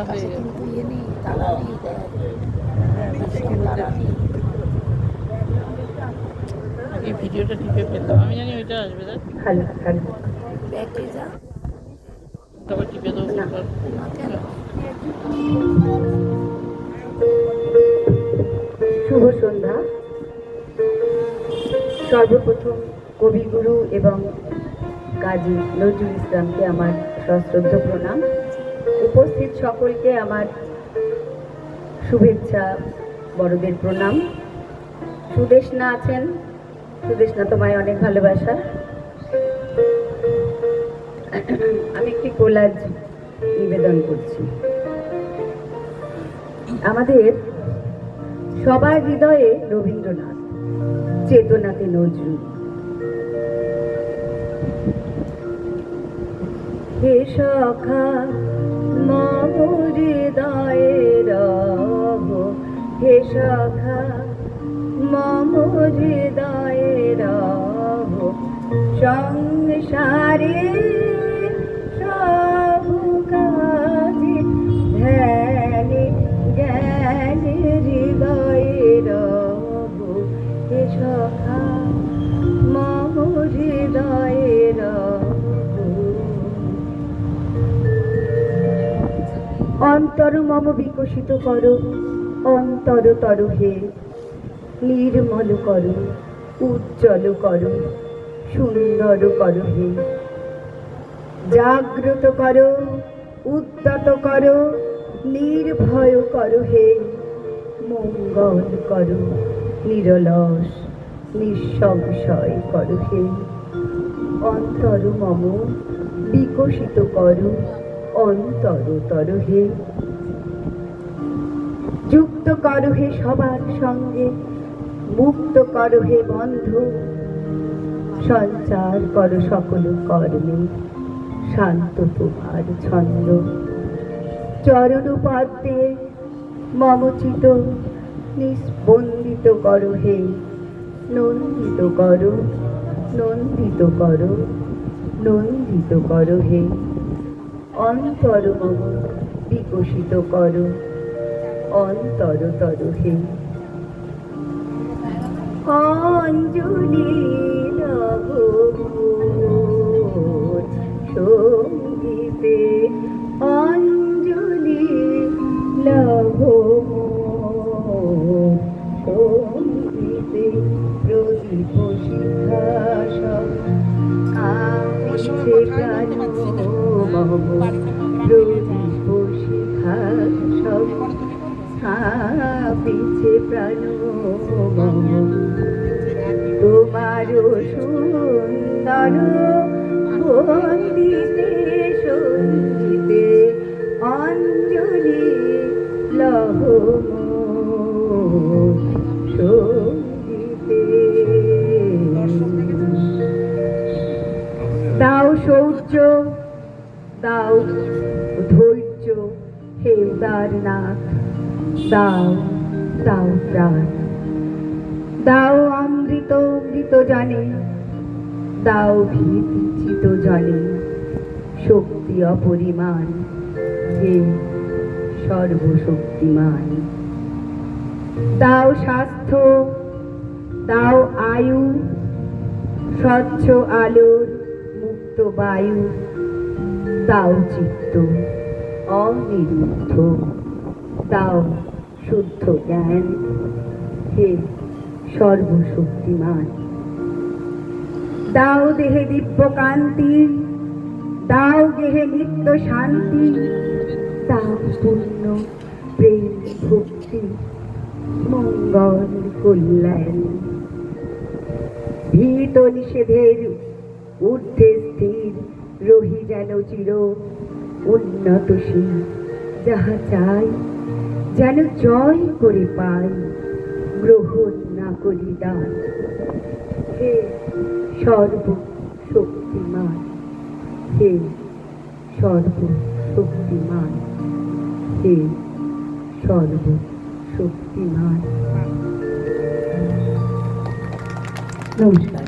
আকাশে কিন্তু ইয়ে নেই, তারা নেই, তারা নেই। এই ভিডিওটা টিপে পেতাম, আমি জানি ওইটা আসবে। দেখ হ্যালো হ্যালো, ব্যাকে যা, তারপর টিপে দেবো। না কেন? শুভ সন্ধ্যা। সর্বপ্রথম কবিগুরু এবং কাজী নজরুল ইসলামকে আমার সশ্রদ্ধ প্রণাম। উপস্থিত সকলকে আমার শুভেচ্ছা, বড়দের প্রণাম। সুদেশনা আছেন, সুদেশনা তোমায় অনেক ভালোবাসা। আমি একটি কোলাজ নিবেদন করছি। আমাদের সবার হৃদয়ে রবীন্দ্রনাথ, চেতনাতে নজরুল। হে সখা মম হৃদয়ে রহ, হে সখা মম হৃদয়ে রহ, সংসারে সব কাজে ধ্যানে জ্ঞানে হৃদয়ে রহ, হে সখা মম হৃদয়ে রহ। অন্তর মম বিকশিত করো, অন্তর তর হে, নির্মল করো, উজ্জ্বল করো, সুন্দর করো হে। জাগ্রত করো, উদ্যত করো, নির্ভয় করো হে। মঙ্গল করো, নিরলস নিঃসংশয় করো হে। অন্তর মম বিকশিত করো, অন্তর তর হে। যুক্ত করো হে সবার সঙ্গে, মুক্ত করো হে বন্ধ, সঞ্চার করো সকল কর্মে, শান্ত তোমার ছন্দ। চরণ পদ্মে মমচিত নিস্পন্দিত করো হে, নন্দিত করো, নন্দিত করো, নন্দিত করো হে। অন্তর মম বিকশিত করো, অন্তর তর হে। অঞ্জলি লব সঙ্গীতে, অঞ্জলি লব সঙ্গীতে। প্রদীপ শিখা সব কাঁপিছে প্রাণ মম, প্রদীপ শিখা সব কাঁপিছে প্রাণ মম। তোমার সুন্দর বন্দিতে সঙ্গীতে, অঞ্জলি লব সঙ্গীতে। দাও শৌর্য, দাও ধৈর্য হে উদারনাথ, দাও দাও প্রাণ। দাও অমৃত অমৃত জানে, দাও ভীতি চিত জানে, শক্তি অপরিমাণ হে সর্বশক্তিমান। দাও স্বাস্থ্য, দাও আয়ু, স্বচ্ছ আলোর মুক্ত বায়ু, দাও চিত্ত অনিরুদ্ধ, দাও শুদ্ধ জ্ঞান হে সর্বশক্তিমান। দাও দেহে দিব্য কান্তি, দাও দেহে নিত্য শান্তি, দাও পূর্ণ প্রেম ভক্তি, মঙ্গল কল্যাণ। ভীত নিষেধের ঊর্ধ্বে স্থির রহি যেন চির উন্নতশীল, যাহা চাই যেন জয় করে পাই, গ্রহণ না করি দান হে সর্বশক্তিমান, হে সর্বশক্তিমান, হে সর্বশক্তিমান। নমস্কার।